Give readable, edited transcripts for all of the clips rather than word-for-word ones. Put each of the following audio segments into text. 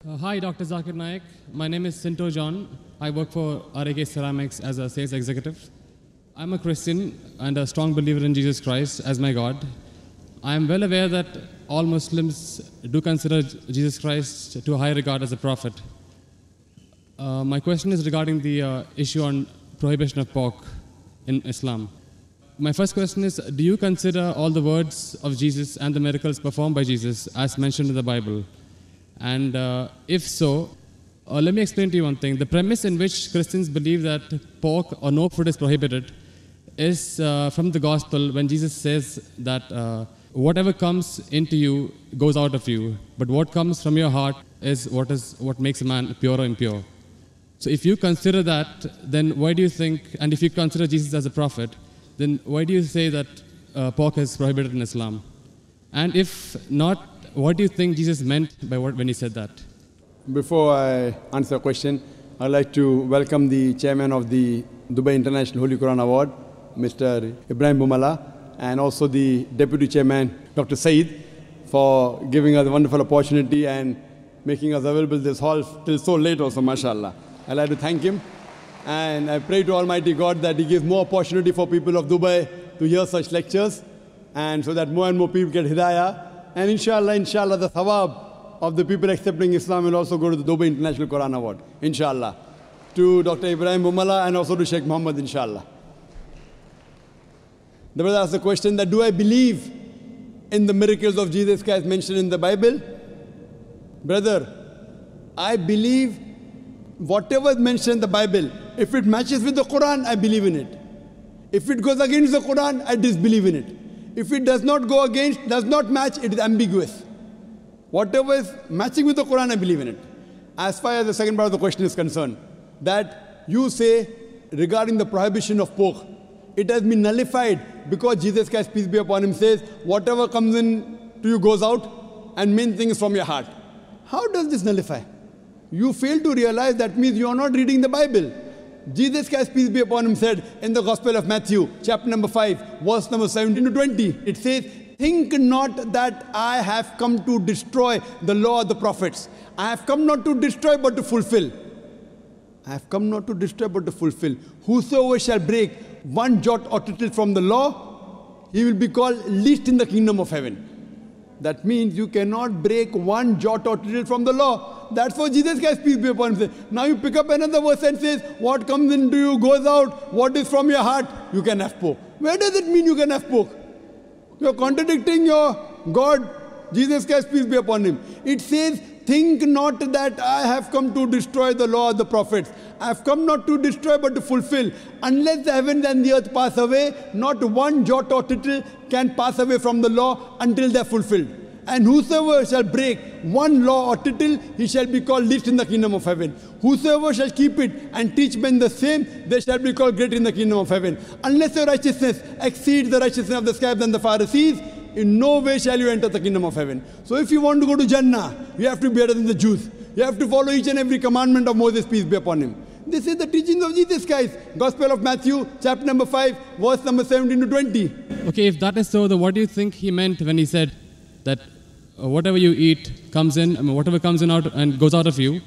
Hi, Dr. Zakir Naik. My name is Sinto John. I work for RAK Ceramics as a sales executive. I'm a Christian and a strong believer in Jesus Christ as my God. I am well aware that all Muslims do consider Jesus Christ to a high regard as a prophet. My question is regarding the issue on prohibition of pork in Islam. My first question is, do you consider all the words of Jesus and the miracles performed by Jesus as mentioned in the Bible? And if so, let me explain to you one thing. The premise in which Christians believe that pork or no food is prohibited is from the gospel when Jesus says that whatever comes into you goes out of you, but what comes from your heart is what makes a man pure or impure. So if you consider that, then why do you think, and if you consider Jesus as a prophet, then why do you say that pork is prohibited in Islam? And if not, what do you think Jesus meant by when he said that? Before I answer the question, I'd like to welcome the chairman of the Dubai International Holy Quran Award, Mr. Ibrahim Bumala, and also the deputy chairman, Dr. Saeed, for giving us a wonderful opportunity and making us available this hall till so late also, mashallah. I'd like to thank him. And I pray to Almighty God that He gives more opportunity for people of Dubai to hear such lectures, and so that more and more people get hidayah. And inshallah, the thawab of the people accepting Islam will also go to the Dubai International Quran Award, inshallah. To Dr. Ibrahim Bumala and also to Sheikh Muhammad, inshallah. The brother asked the question that, do I believe in the miracles of Jesus Christ mentioned in the Bible? Brother, I believe whatever is mentioned in the Bible, if it matches with the Quran, I believe in it. If it goes against the Quran, I disbelieve in it. If it does not go against, does not match, it is ambiguous. Whatever is matching with the Quran, I believe in it. As far as the second part of the question is concerned, that you say regarding the prohibition of pork, it has been nullified because Jesus Christ, peace be upon him, says, whatever comes in to you goes out, and main thing is from your heart. How does this nullify? You fail to realize that means you are not reading the Bible. Jesus Christ, peace be upon him, said in the Gospel of Matthew, chapter number 5, verse number 17 to 20, it says, think not that I have come to destroy the law of the prophets. I have come not to destroy but to fulfill. I have come not to destroy but to fulfill. Whosoever shall break one jot or tittle from the law, he will be called least in the kingdom of heaven. That means you cannot break one jot or tittle from the law. That's what Jesus Christ, peace be upon him, says. Now you pick up another verse and says, what comes into you goes out, what is from your heart, you can have pork. Where does it mean you can have pork? You're contradicting your God, Jesus Christ, peace be upon him. It says, think not that I have come to destroy the law of the prophets. I have come not to destroy but to fulfill. Unless the heavens and the earth pass away, not one jot or tittle can pass away from the law until they are fulfilled. And whosoever shall break one law or tittle, he shall be called least in the kingdom of heaven. Whosoever shall keep it and teach men the same, they shall be called great in the kingdom of heaven. Unless your righteousness exceeds the righteousness of the scribes and the Pharisees, in no way shall you enter the kingdom of heaven. So if you want to go to Jannah, you have to be better than the Jews. You have to follow each and every commandment of Moses, peace be upon him. This is the teachings of Jesus Christ. Gospel of Matthew, chapter number 5, verse number 17 to 20. Okay, if that is so, then what do you think he meant when he said that whatever you eat comes in, whatever comes in out and goes out of you,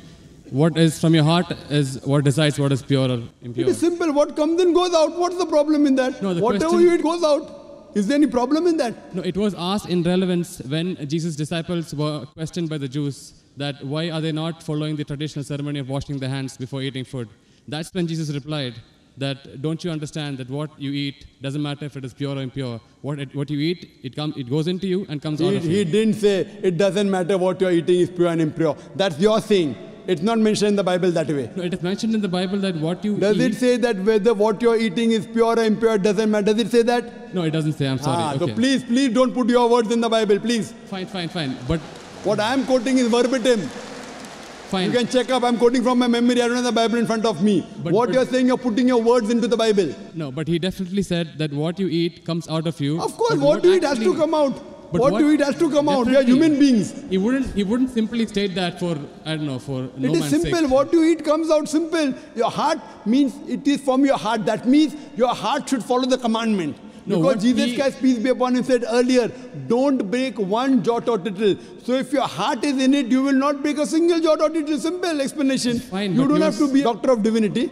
what is from your heart is what decides what is pure or impure? It is simple. What comes in goes out. What's the problem in that? No, whatever you eat goes out. Is there any problem in that? No, it was asked in relevance when Jesus' disciples were questioned by the Jews that why are they not following the traditional ceremony of washing their hands before eating food. That's when Jesus replied that don't you understand that what you eat doesn't matter if it is pure or impure. What you eat, it goes into you and comes out of you. He didn't say it doesn't matter what you're eating is pure and impure. That's your saying. It's not mentioned in the Bible that way. No, it is mentioned in the Bible that what you Does eat... it say that whether what you're eating is pure or impure doesn't matter? Does it say that? No, it doesn't say. I'm sorry. So please don't put your words in the Bible, please. Fine. But what I'm quoting is verbatim. Fine. You can check up. I'm quoting from my memory. I don't have the Bible in front of me. But you're saying, you're putting your words into the Bible. No, but he definitely said that what you eat comes out of you. Of course, what you eat has to come out. What you eat has to come out. We are human beings. He wouldn't simply state that for, I don't know, for no man's sake. It is simple. What you eat comes out simple. Your heart means it is from your heart. That means your heart should follow the commandment. No, Because what Jesus he- Christ, peace be upon him, said earlier, don't break one jot or tittle. So if your heart is in it, you will not break a single jot or tittle. Simple explanation. Fine, You but don't he have to was- be a doctor of divinity.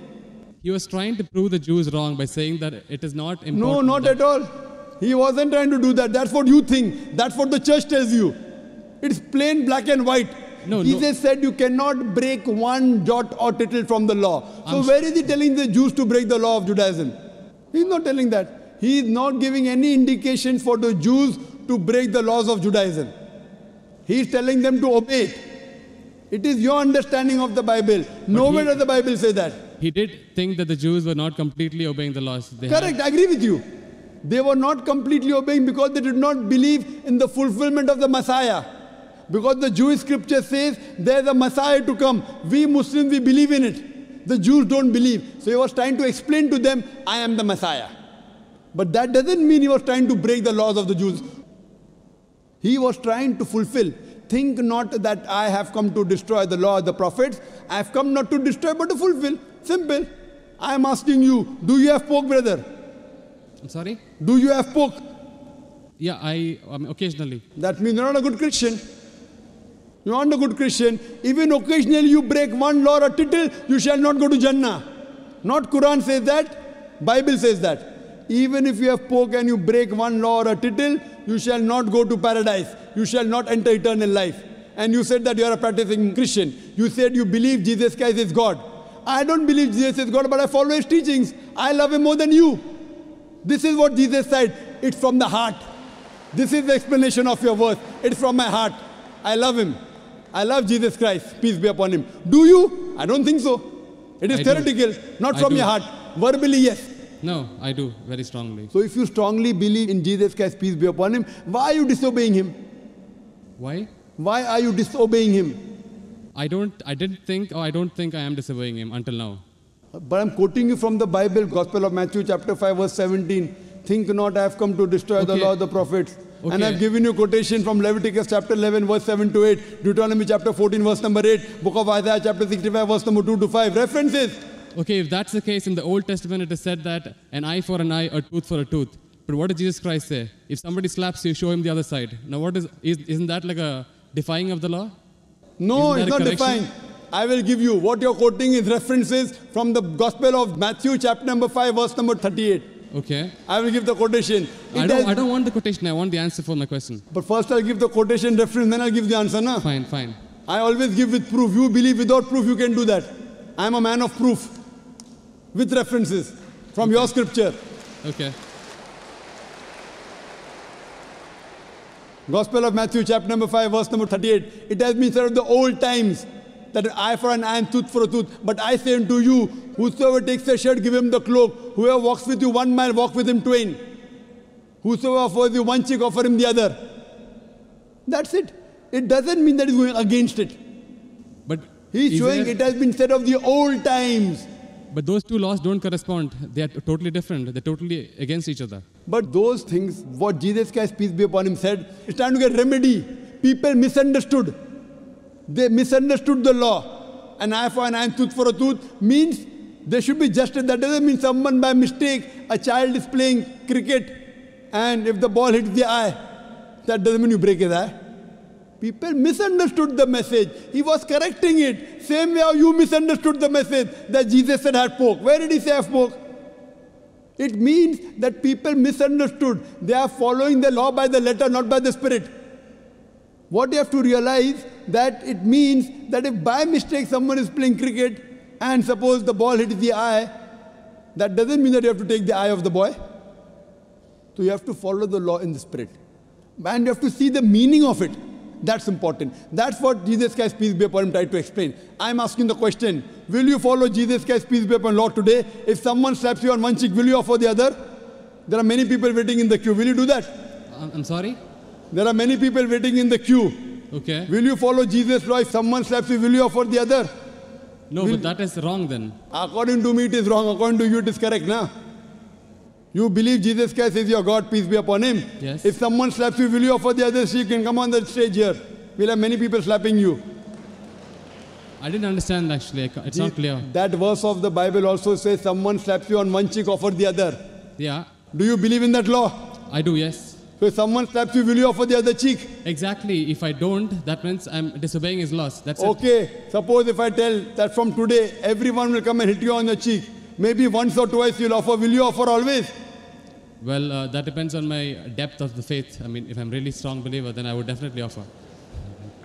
He was trying to prove the Jews wrong by saying that it is not important. No, not that- at all. He wasn't trying to do that. That's what you think. That's what the church tells you. It's plain black and white. No, Jesus said you cannot break one jot or tittle from the law. So where is he telling the Jews to break the law of Judaism? He's not telling that. He is not giving any indication for the Jews to break the laws of Judaism. He is telling them to obey it. It is your understanding of the Bible. Nowhere does the Bible say that. He did think that the Jews were not completely obeying the laws. They had- Correct, I agree with you. They were not completely obeying because they did not believe in the fulfillment of the Messiah. Because the Jewish scripture says there's a Messiah to come. We Muslims, we believe in it. The Jews don't believe. So he was trying to explain to them, I am the Messiah. But that doesn't mean he was trying to break the laws of the Jews. He was trying to fulfill. Think not that I have come to destroy the law of the prophets. I have come not to destroy but to fulfill. Simple. I am asking you, do you have pork, brother? I'm sorry? Do you have pork? Yeah, I mean, occasionally. That means you're not a good Christian. You're not a good Christian. Even occasionally you break one law or a tittle, you shall not go to Jannah. Not Quran says that, Bible says that. Even if you have pork and you break one law or a tittle, you shall not go to paradise. You shall not enter eternal life. And you said that you are a practicing Christian. You said you believe Jesus Christ is God. I don't believe Jesus is God, but I follow his teachings. I love him more than you. This is what Jesus said. It's from the heart. This is the explanation of your verse. It's from my heart. I love him. I love Jesus Christ. Peace be upon him. Do you? I don't think so. It is I do. theoretical, not I from do. your heart. Verbally, yes. No, I do, very strongly. So if you strongly believe in Jesus Christ, peace be upon him, why are you disobeying him? Why? Why are you disobeying him? I don't think I am disobeying him until now. But I'm quoting you from the Bible, Gospel of Matthew chapter 5 verse 17. Think not I have come to destroy the Okay. law of the prophets. And Okay. I've given you quotation from Leviticus chapter 11 verse 7 to 8, Deuteronomy chapter 14 verse number 8, Book of Isaiah chapter 65 verse number 2 to 5. References. Okay, if that's the case, in the Old Testament it is said that an eye for an eye, a tooth for a tooth. But what did Jesus Christ say? If somebody slaps you, show him the other side. Now isn't that like a defying of the law? No, Isn't it's that not a correction? defined. I will give you. What you're quoting is references from the Gospel of Matthew chapter number 5 verse number 38. Okay. I will give the quotation. I don't want the quotation, I want the answer for my question. But first I'll give the quotation reference, then I'll give the answer. Na? Fine, fine. I always give with proof. You believe without proof, you can do that. I am a man of proof. With references from your scripture. Okay. Gospel of Matthew chapter number 5 verse number 38. It has been said of the old times that an eye for an eye and tooth for a tooth. But I say unto you, whosoever takes a shirt, give him the cloak. Whoever walks with you 1 mile, walk with him twain. Whosoever offers you one cheek, offer him the other. That's it. It doesn't mean that he's going against it. But He's is showing there- it has been said of the old times. But those two laws don't correspond. They are totally different. They're totally against each other. But those things, what Jesus Christ, peace be upon him, said, it's time to get remedy. People misunderstood. They misunderstood the law. An eye for an eye and tooth for a tooth means there should be justice. That doesn't mean someone by mistake, a child is playing cricket and if the ball hits the eye, that doesn't mean you break his eye. People misunderstood the message. He was correcting it. Same way how you misunderstood the message that Jesus said had pork. Where did he say have pork? It means that people misunderstood. They are following the law by the letter, not by the spirit. What you have to realize that it means that if by mistake someone is playing cricket and suppose the ball hits the eye, that doesn't mean that you have to take the eye of the boy. So you have to follow the law in the spirit. And you have to see the meaning of it. That's important. That's what Jesus Christ, peace be upon him, tried to explain. I'm asking the question, will you follow Jesus Christ, peace be upon law today? If someone slaps you on one cheek, will you offer the other? There are many people waiting in the queue. Will you do that? I'm sorry? There are many people waiting in the queue. Okay. Will you follow Jesus' law? If someone slaps you, will you offer the other? No, but that is wrong then. According to me, it is wrong. According to you, it is correct, na? You believe Jesus Christ is your God, peace be upon him. Yes. If someone slaps you, will you offer the other? So you can come on the stage here. We'll have many people slapping you. I didn't understand actually. It's not clear. That verse of the Bible also says someone slaps you on one cheek, offer the other. Yeah. Do you believe in that law? I do, yes. So if someone slaps you, will you offer the other cheek? Exactly. If I don't, that means I'm disobeying his laws. That's it. Okay, suppose if I tell that from today, everyone will come and hit you on the cheek. Maybe once or twice you'll offer. Will you offer always? Well, that depends on my depth of the faith. I mean, if I'm really strong believer, then I would definitely offer.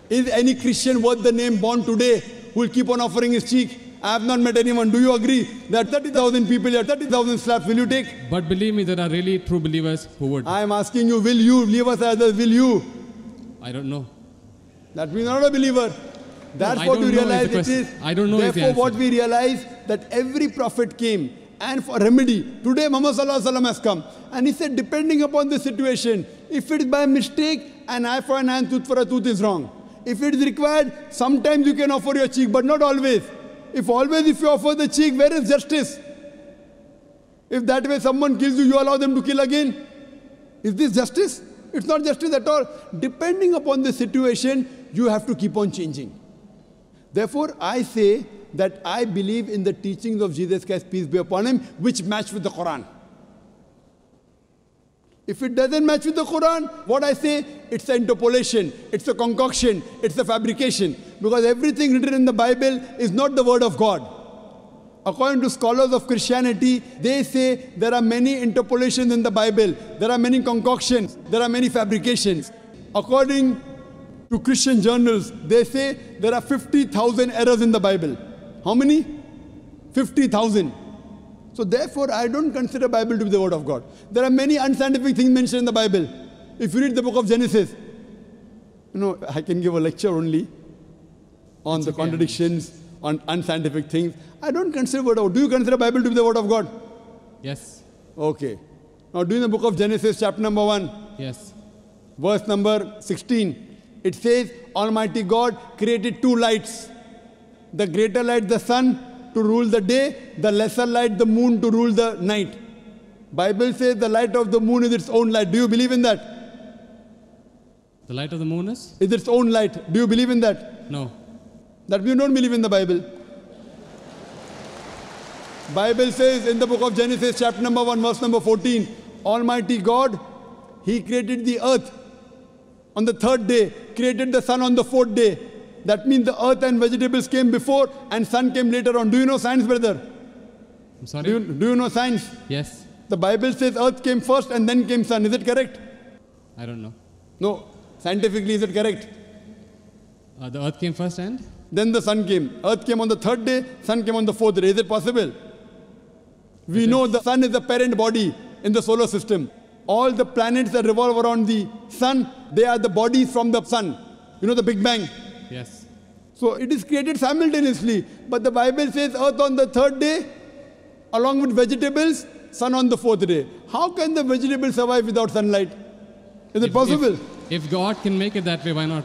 Is any Christian worth the name born today who will keep on offering his cheek? I have not met anyone. Do you agree that 30,000 people here, 30,000 slaps, will you take? But believe me, there are really true believers who would. I am asking you, will you leave us others? Will you? I don't know. That means not a believer. That's I what don't we know realize is the it is. question. I don't know is the Therefore, what answer. we realize that every prophet came and for remedy. Today, Muhammad Sallallahu Alaihi Wasallam has come and he said, depending upon the situation, if it is by mistake, an eye for an eye and tooth for a tooth is wrong. If it is required, sometimes you can offer your cheek, but not always. If you offer the cheek, where is justice? If that way someone kills you, you allow them to kill again. Is this justice? It's not justice at all. Depending upon the situation, you have to keep on changing. Therefore, I say that I believe in the teachings of Jesus Christ, peace be upon him, which match with the Quran. If it doesn't match with the Quran, what I say, it's an interpolation, it's a concoction, it's a fabrication. Because everything written in the Bible is not the word of God. According to scholars of Christianity, they say there are many interpolations in the Bible, there are many concoctions, there are many fabrications. According to Christian journals, they say there are 50,000 errors in the Bible. How many? 50,000. So therefore, I don't consider Bible to be the word of God. There are many unscientific things mentioned in the Bible. If you read the book of Genesis, I can give a lecture only on the contradictions, on unscientific things. I don't consider word of God. Do you consider Bible to be the word of God? Yes. Okay. Now do in the book of Genesis, chapter number 1. Yes. Verse number 16. It says, Almighty God created two lights. The greater light, the sun, to rule the day, the lesser light, the moon, to rule the night. Bible says the light of the moon is its own light. Do you believe in that? The light of the moon is? Is its own light. Do you believe in that? No. That you don't believe in the Bible. Bible says in the book of Genesis, chapter number 1, verse number 14, Almighty God, He created the earth on the third day, created the sun on the fourth day. That means the earth and vegetables came before and sun came later on. Do you know science, brother? I'm sorry? Do you know science? Yes. The Bible says earth came first and then came sun. Is it correct? I don't know. No. Scientifically, is it correct? The earth came first and? Then the sun came. Earth came on the third day, sun came on the fourth day. Is it possible? We know the sun is the parent body in the solar system. All the planets that revolve around the sun, they are the bodies from the sun. You know the Big Bang? Yes. So it is created simultaneously. But the Bible says earth on the third day, along with vegetables, sun on the fourth day. How can the vegetables survive without sunlight? Is it possible? If God can make it that way, why not?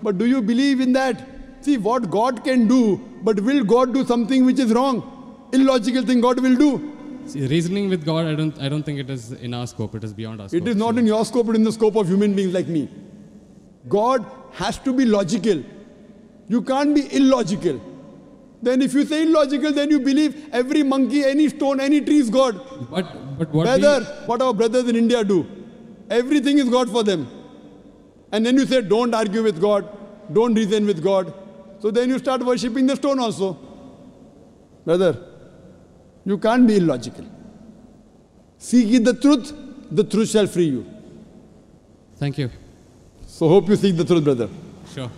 But do you believe in that? See, what God can do, but will God do something which is wrong? Illogical thing God will do. See, reasoning with God, I don't think it is in our scope. It is beyond our scope. It is not in your scope, but in the scope of human beings like me. God has to be logical. You can't be illogical. Then if you say illogical, then you believe every monkey, any stone, any tree is God. But what what our brothers in India do, everything is God for them. And then you say, don't argue with God, don't reason with God. So then you start worshipping the stone also. Brother, you can't be illogical. Seek ye the truth shall free you. Thank you. So hope you seek the truth, brother. Sure.